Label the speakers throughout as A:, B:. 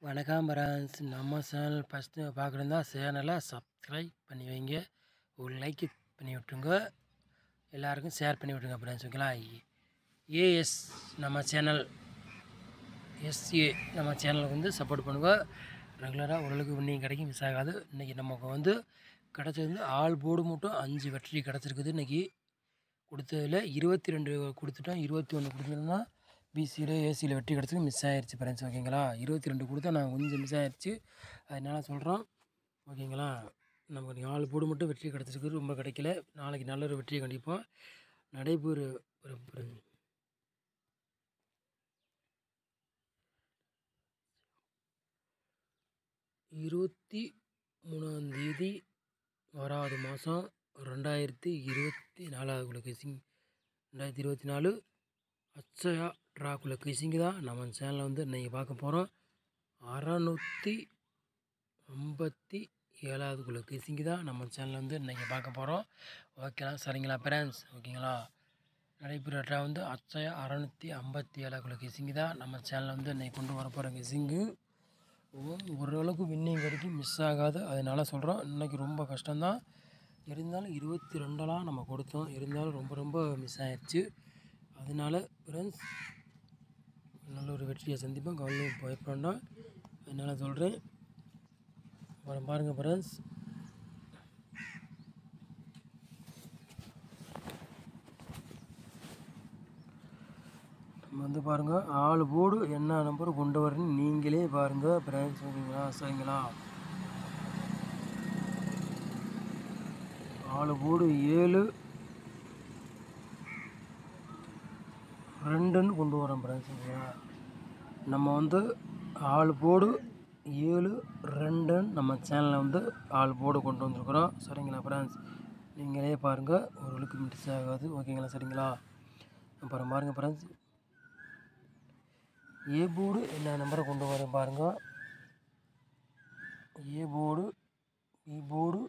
A: வணக்கம் பிரான்ஸ். நம்ம channel first பார்க்குறதா சேனலை சப்ஸ்கிரைப் பண்ணி வைங்க, ஒரு லைக் பண்ணி விட்ருங்க, எல்லாருக்கும் ஷேர் பண்ணி விட்ருங்க பிரான்ஸ். ஓகேங்களா? ஏஎஸ் நம்ம சேனல், எஸ்ஏ நம்ம சேனலுக்கு வந்து சப்போர்ட் பண்ணுங்கள். ரெகுலராக ஓரளவுக்கு வின்னிங் கிடைக்கும், மிஸ் ஆகாது. இன்றைக்கி நமக்கு வந்து கிடச்சது ஆல் போர்டு மட்டும் 5 வெற்றி கிடச்சிருக்குது. இன்றைக்கி கொடுத்ததில் 22 கொடுத்துட்டோம், 21 கொடுத்துருந்தோம்னா பிசியில் ஏசியில் வெற்றி கிடச்சிருக்கு, மிஸ் ஆயிடுச்சு ஃப்ரெண்ட்ஸ். ஓகேங்களா? 22 கொடுத்தா நாங்கள் கொஞ்சம் மிஸ் ஆயிடுச்சு, அதனால் சொல்கிறோம். ஓகேங்களா? நமக்கு 4 போர்டு மட்டும் வெற்றி கிடச்சிருக்கு, ரொம்ப கிடைக்கல. நாளைக்கு நல்ல ஒரு வெற்றியை கண்டிப்போம். நடைபெறு 23ஆம் தேதி வராது மாதம் 2024 கேசிங் 2024 அச்சயா ட்ராக்குள்ள கேசிங்கு தான் நம்ம சேனலில் வந்து இன்றைக்கி பார்க்க போகிறோம். 657 கேசிங்கு தான் நம்ம சேனலில் வந்து இன்றைக்கி பார்க்க போகிறோம். ஓகேங்களா? சரிங்களா ஃப்ரெண்ட்ஸ்? ஓகேங்களா? நடைபெற ட்ரா வந்து அச்சயா 657 கேசிங்கு தான் நம்ம சேனலில் வந்து இன்றைக்கி கொண்டு வர போகிற கேசிங்கு. ஓரளவுக்கு வின்னிங் வரைக்கும் மிஸ் ஆகாது, அதனால சொல்கிறோம். இன்றைக்கி ரொம்ப கஷ்டம்தான், இருந்தாலும் 22 நம்ம கொடுத்தோம், இருந்தாலும் ரொம்ப மிஸ் ஆயிடுச்சு. அதனால ஃப்ரெண்ட்ஸ் நல்ல ஒரு வெற்றியை சந்திப்போம், கவலையும் பயப்படணும், அதனால் சொல்கிறேன். அப்புறம் பாருங்கள் ஃப்ரெண்ட்ஸ், நம்ம வந்து பாருங்கள் 4 போர்டு என்ன நம்பர் கொண்டு வரணும்னு நீங்களே பாருங்கள் ஃப்ரெண்ட்ஸ். ஓகேங்களா? சரிங்களா? 4 போர்டு 7 2ன்னு கொண்டு வரோம் ஃப்ரெண்ட்ஸ். ஓகேங்களா? நம்ம வந்து 4 போர்டு 7 2ன்னு நம்ம சேனலில் வந்து 4 போர்டு கொண்டு வந்துருக்குறோம். சரிங்களா ஃப்ரெண்ட்ஸ்? நீங்களே பாருங்கள், ஓரளவுக்கு மிஸ் ஆகாது. ஓகேங்களா? சரிங்களா? அப்புறம் பாருங்கள் ஃப்ரெண்ட்ஸ், ஏ போர்டு என்ன நம்பரை கொண்டு வரேன் பாருங்கள். A board, B board,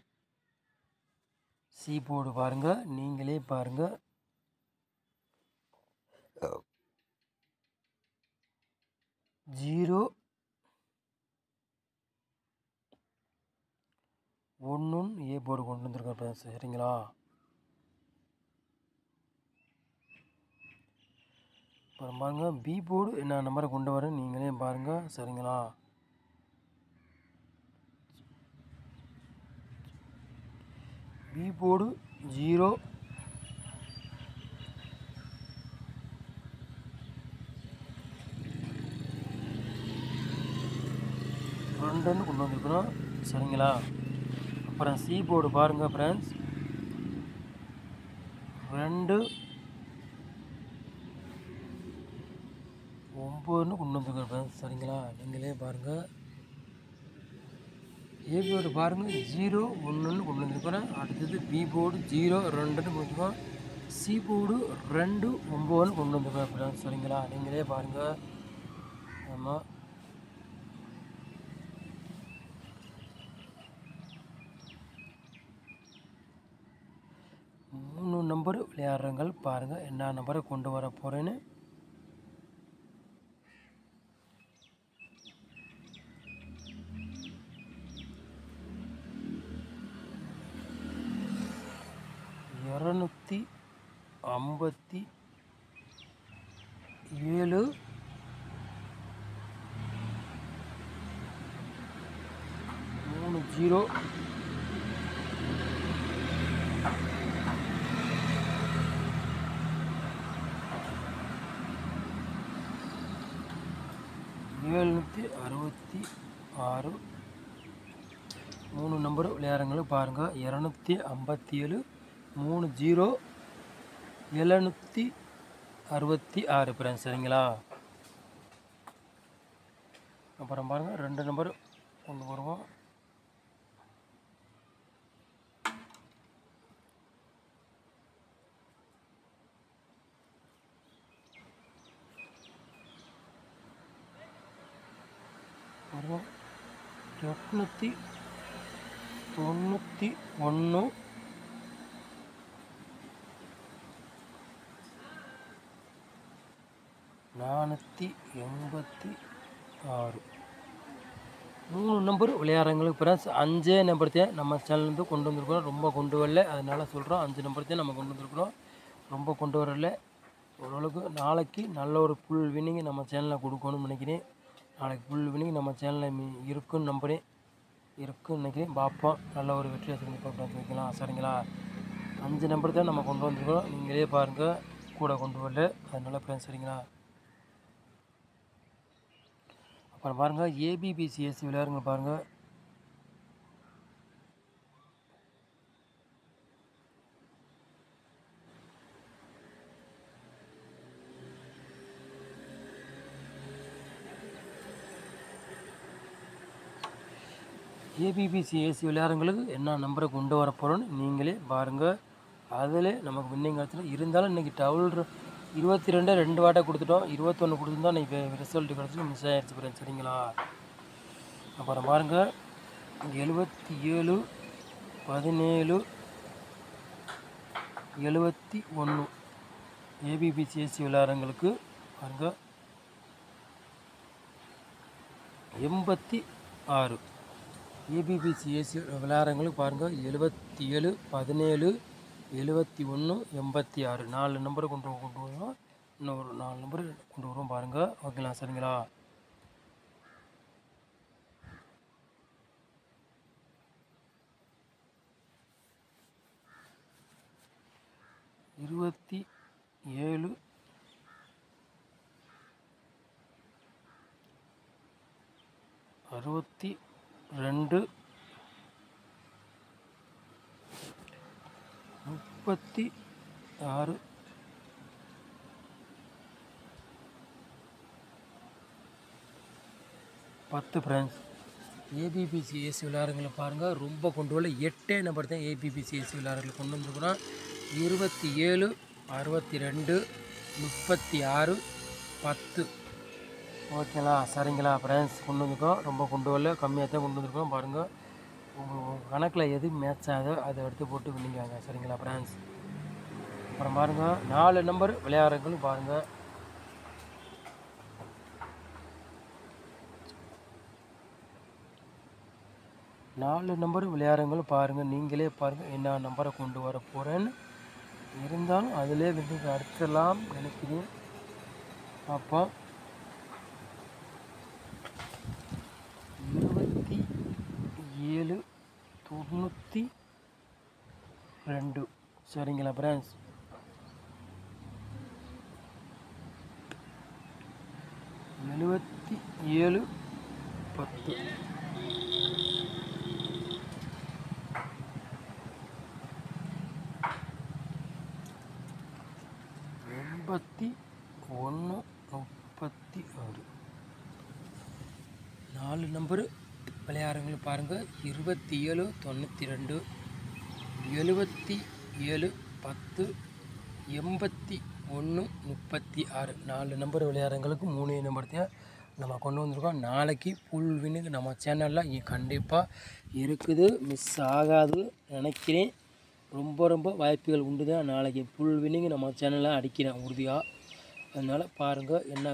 A: C board பாருங்கள், நீங்களே பாருங்கள். 0 1 ஏ போர்டு கொண்டு வந்துருக்கோம் ஃப்ரெண்ட்ஸ். சரிங்களா? அப்புறம் பாருங்கள், பி போர்டு என்ன நம்பரை கொண்டு வரேன் நீங்களே பாருங்கள். சரிங்களா? பி போர்டு 0 2ன்னு கொண்டு வந்துருக்குறோம். சரிங்களா? அப்புறம் சி போர்டு பாருங்கள் ஃப்ரெண்ட்ஸ், 2 9ன்னு கொண்டு வந்துருக்கோம் ஃப்ரெண்ட்ஸ். சரிங்களா? நீங்களே பாருங்கள். ஏ போர்டு பாருங்கள் 0 1ன்னு கொண்டு வந்துருக்குறோம். அடுத்தது பி போர்டு 0 2ன்னு கொண்டு வந்துருக்கோம். சி போர்டு 2 9ன்னு கொண்டு வந்துருக்கோம் ஃப்ரெண்ட்ஸ். சரிங்களா? நீங்களே பாருங்கள். ஆமாம், மூணு நம்பர் விளையாடுறவங்க பாருங்கள் என்ன நம்பரை கொண்டு வர போகிறேன்னு. $257 30 766 3 நம்பர் விளையாடுறவங்களும் பாருங்கள். 257 30 766 ஃப்ரெண்ட்ஸ். சரிங்களா? அப்புறம் பாருங்கள், 2 நம்பர் கொண்டு வருவோம். வருவோம் 891 486 3 நம்பர் விளையாடுறவங்களுக்கு ஃப்ரெண்ட்ஸ் 5 நம்பர் தான் நம்ம சேனல்லேருந்து கொண்டு வந்திருக்கிறோம். ரொம்ப கொண்டு வரல, அதனால் சொல்கிறோம் 5 நம்பர் தான் நம்ம கொண்டு வந்திருக்கிறோம். ரொம்ப கொண்டு வரல. ஓரளவுக்கு நாளைக்கு நல்ல ஒரு ஃபுல் வின்னிங் நம்ம சேனலில் கொடுக்கணும்னு நினைக்கிறேன். நாளைக்கு ஃபுல் வின்னிங் நம்ம சேனலில் இருக்குன்னு நம்புகிறேன். இருக்குன்னு நினைக்கிறேன். பார்ப்போம். நல்ல ஒரு வெற்றியை சந்திப்போம் வைக்கலாம். சரிங்களா? 5 நம்பர் தான் நம்ம கொண்டு வந்திருக்கிறோம். நீங்களே பாருங்கள், கூட கொண்டு வரல, அதனால ஃப்ரெண்ட்ஸ். சரிங்களா? அப்புறம் பாருங்கள், ஏபிபிசிஎஸ்சி விளையாடுங்க பாருங்கள். ஏபிபிசிஎஸ்சி விளையாடுறவங்களுக்கு என்ன நம்பரை கொண்டு வர போகிறோன்னு நீங்களே பாருங்கள். அதில் நமக்கு வின்னிங் கிடச்சிடும். இருந்தாலும் இன்றைக்கி டபுள் 22 2 வாட்டை கொடுத்துட்டோம். 21 கொடுத்துருந்தா இன்றைக்கி ரிசல்ட் கிடச்சி மிஸ் ஆகிடுச்சு ஃப்ரெண்ட்ஸ். சரிங்களா? அப்புறம் பாருங்கள், 77 17 71 ஏபிபிசிஎஸ்சி விளையாடுறவங்களுக்கு பாருங்கள். 86 ஏபிபிசிஎஸ்சி விளையாடுறவங்களுக்கு பாருங்கள். 77 17 71 86 4 நம்பரை கொண்டு வருவோம். இன்னும் ஒரு 4 நம்பர் கொண்டு வருவோம் பாருங்கள். ஓகேங்களா? சரிங்களா? இருபத்தி 7 62 36 10 ஃப்ரெண்ட்ஸ். ஏபிபிசிஎஸ்சி விளையாடுறவங்களை பாருங்கள். ரொம்ப கொண்டு வரல. 8 நம்பர் தான் ஏபிபிசிஎஸ்சி விளையாடுறவங்களை கொண்டு வந்துருக்குறோம். 27 62 36 10. ஓகேங்களா? சரிங்களா ஃப்ரெண்ட்ஸ்? கொண்டு வந்துருக்கோம். ரொம்ப கொண்டு வரல, கம்மியாக தான் கொண்டு வந்துருக்கோம். பாருங்கள், உங்கள் கணக்கில் எது மேட்ச் ஆகுதோ அதை எடுத்து போட்டு வின்னிங்காங்க. சரிங்களா ஃப்ரெண்ட்ஸ்? அப்புறம் பாருங்கள், 4 நம்பர் விளையாடுறவங்களும் பாருங்கள். நாலு நம்பர் விளையாடுறவங்களும் பாருங்கள். நீங்களே பாருங்கள் என்ன நம்பரை கொண்டு வர போகிறேன்னு. இருந்தாலும் அதிலே வின்னிங் அடிச்சிடலாம் நினைக்கிறேன். அப்போ 27 92. சரிங்களா ஃப்ரெண்ட்ஸ்? 77 10. 81 36. 4 நம்பரு விளையாடுறவங்களும் பாருங்கள். 27 92 77 10 81 36. 4 நம்பர் விளையாடுறவங்களுக்கு 3 நம்பர் தான் நம்ம கொண்டு வந்திருக்கோம். நாளைக்கு ஃபுல் வின்னுக்கு நம்ம சேனலில் கண்டிப்பாக இருக்குது. மிஸ் ஆகாது நினைக்கிறேன். ரொம்ப வாய்ப்புகள் உண்டு தான். நாளைக்கு ஃபுல் வின்னிங் நம்ம சேனலில் அடிக்கிறேன் உறுதியாக. அதனால் பாருங்கள், என்ன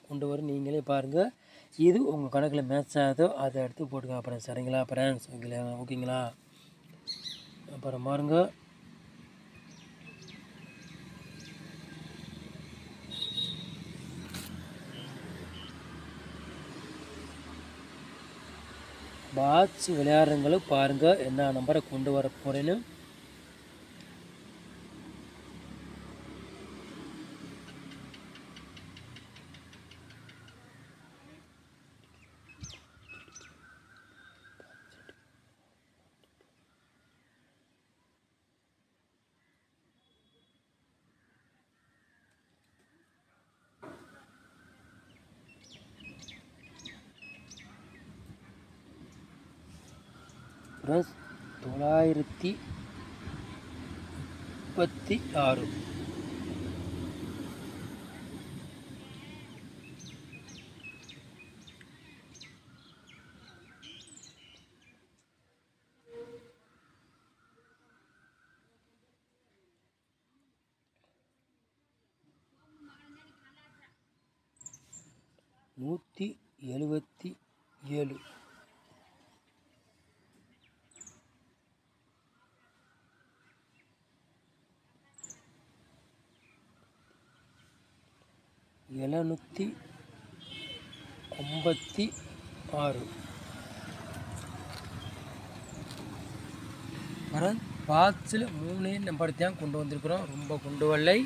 A: கொண்டு வரும் நீங்களே பாருங்கள். இது உங்கள் கணக்கில் மேட்ச் ஆகுதோ அதை எடுத்து போட்டுங்க. அப்புறம் சரிங்களா ஃப்ரெண்ட்ஸ்? ஓகேங்களா? அப்புறம் பாருங்கள், பாட்ச் விளையாடுறவங்களும் பாருங்கள் என்ன நம்பரை கொண்டு வர போகிறேன்னு. ப்ளஸ் 936. நூற்றி 77. 756 வாட்சில் 3 நம்பர் தான் கொண்டு வந்திருக்கிறோம். ரொம்ப கொண்டு வரலை.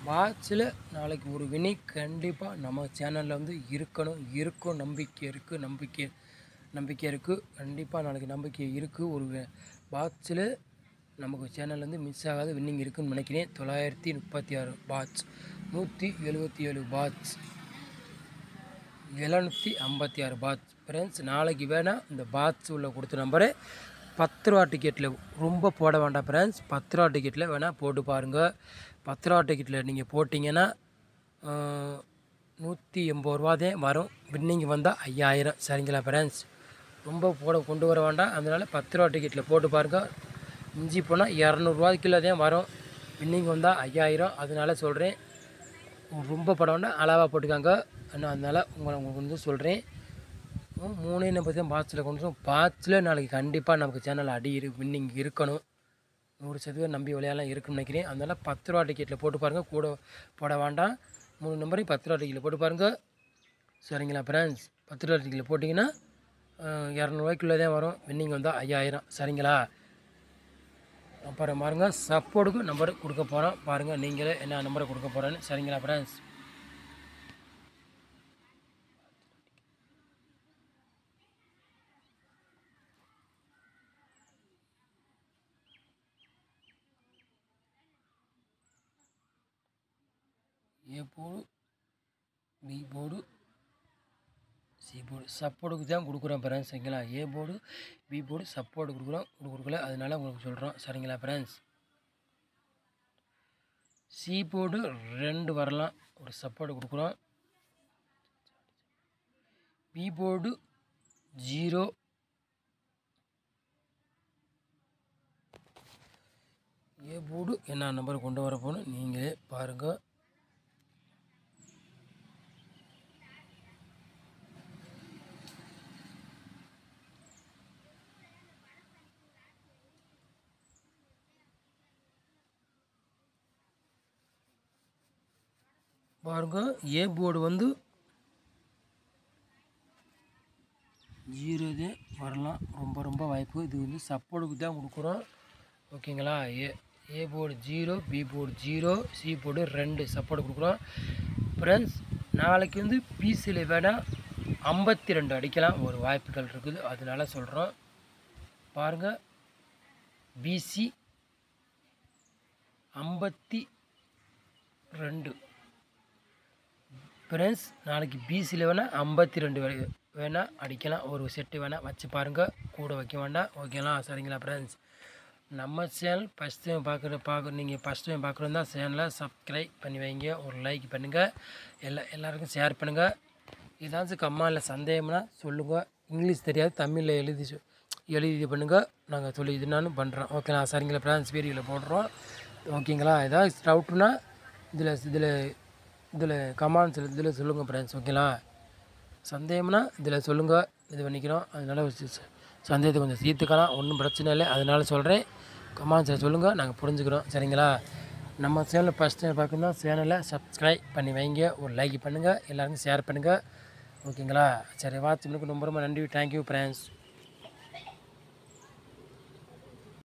A: வாட்சில் நாளைக்கு ஒரு வினிங் கண்டிப்பாக நம்ம சேனலில் வந்து இருக்கும் நம்பிக்கை இருக்குது. கண்டிப்பாக நாளைக்கு நம்பிக்கை இருக்குது. ஒரு வாட்சில் நமக்கு சேனல்லேருந்து மிஸ் ஆகாத வின்னிங் இருக்குதுன்னு நினைக்கிறேன். 936 பாட்ச், 177 பாட்ச், 756 பாட்ச். ஃப்ரெண்ட்ஸ் நாளைக்கு வேணால் இந்த பாட்ச் உள்ள கொடுத்த நம்பரு 10 ரூபா டிக்கெட்டில் ரொம்ப போட வேண்டாம் ஃப்ரெண்ட்ஸ். 10 ரூபா டிக்கெட்டில் வேணால் போட்டு பாருங்கள். 10 ரூபா டிக்கெட்டில் நீங்கள் போட்டிங்கன்னா 180 ரூபா தான் வரும். வின்னிங் வந்தால் 5000. சரிங்களா ஃப்ரெண்ட்ஸ்? ரொம்ப கொண்டு வர வேண்டாம். அதனால் 10 ரூபா டிக்கெட்டில் போட்டு பாருங்கள். மிஞ்சி போனால் 200 தான் வரும். வின்னிங் வந்தால் 5000. அதனால சொல்கிறேன், ரொம்ப படம் வேண்டாம், அளவாக போட்டுக்காங்க. அதனால் உங்களுக்கு வந்து சொல்கிறேன். 3 நம்பர் தான் பாட்சில் கொண்டு வரும். பாட்சில் நாளைக்கு கண்டிப்பாக நமக்கு சேனல் வின்னிங் இருக்கணும். 100% நம்பி விளையாடலாம் இருக்குன்னு நினைக்கிறேன். அதனால் 10 ரூபா டிக்கெட்டில் போட்டு பாருங்கள். கூட போட வேண்டாம். 3 நம்பரையும் 10 ரூபா டிக்கெட்டில் போட்டு பாருங்கள். சரிங்களா ஃப்ரெண்ட்ஸ்? 10 ரூபா டிக்கெட்டில் போட்டிங்கன்னா 200 தான் வரும். வின்னிங் வந்தால் 5000. சரிங்களா? அப்புறம் பாருங்கள், சப்போர்ட்டுக்கு நம்பர் கொடுக்க போகிறோம். பாருங்கள் நீங்களே என்ன நம்பரை கொடுக்க போகிறேன்னு. சரிங்களா friends? A board, B board, C board சப்போர்ட்டுக்கு தான் கொடுக்குறோம் ஃப்ரெண்ட்ஸ். சரிங்களா? A board, B board support கொடுக்கல. அதனால உங்களுக்கு சொல்கிறோம். சரிங்களா ஃப்ரெண்ட்ஸ்? சி போர்டு 2 வரலாம், ஒரு சப்போர்ட்டு கொடுக்குறோம். பி போர்டு 0, ஏ போர்டு என்ன நம்பர் கொண்டு வர போகணும் நீங்களே பாருங்கள். பாருங்கள், ஏ போர்டு வந்து 0 தான் வரலாம். ரொம்ப வாய்ப்பு. இது வந்து சப்போர்ட்டுக்கு தான் கொடுக்குறோம். ஓகேங்களா? A board 0, B board 0, C board 2 support கொடுக்குறோம். ஃப்ரெண்ட்ஸ் நாளைக்கு வந்து பிசியில் வேணால் 52 அடிக்கலாம் ஒரு வாய்ப்புகள் இருக்குது. அதனால சொல்கிறோம். பாருங்கள், பிசி 52. ஃப்ரெண்ட்ஸ் நாளைக்கு பிசியில் வேணால் 52 வேணால் அடிக்கலாம். ஒரு செட்டு வேணால் வச்சு பாருங்கள், கூட வைக்க வேண்டாம். ஓகேங்களா? சரிங்களா ஃப்ரெண்ட்ஸ்? நம்ம சேனல் ஃபஸ்ட் டைம் நீங்கள் ஃபஸ்ட் டைம் பார்க்குறதா சேனலை சப்ஸ்கிரைப் பண்ணி வைங்க. ஒரு லைக் பண்ணுங்கள். எல்லாருக்கும் ஷேர் பண்ணுங்கள். ஏதாச்சும் கம்மாவில் சந்தேகம்னா சொல்லுங்கள். இங்கிலீஷ் தெரியாது, தமிழில் எழுதி பண்ணுங்கள். நாங்கள் சொல்லி இதுனான்னு பண்ணுறோம். ஓகேங்களா? சரிங்களா ஃப்ரெண்ட்ஸ்? வீடியோவில் போடுறோம். ஓகேங்களா? ஏதாவது டவுட்டுனா இதில் கமெண்ட்ஸில் இதில் சொல்லுங்கள் ஃப்ரெண்ட்ஸ். ஓகேங்களா? சந்தேகம்னா இதில் சொல்லுங்கள், இது பண்ணிக்கிறோம். அதனால் சந்தேகத்தை கொஞ்சம் தீர்த்துக்கலாம், ஒன்றும் பிரச்சனை இல்லை. அதனால் சொல்கிறேன், கமெண்ட்ஸில் சொல்லுங்கள், நாங்கள் புரிஞ்சுக்கிறோம். சரிங்களா? நம்ம சேனலில் ஃபஸ்ட் டைம் பார்க்கணுன்னா சேனலை சப்ஸ்கிரைப் பண்ணி வைங்க. ஒரு லைக் பண்ணுங்கள், எல்லாருக்கும் ஷேர் பண்ணுங்கள். ஓகேங்களா? சரி, வாட்ச் பண்ணுறதுக்கு ரொம்ப நன்றி. Thank you friends.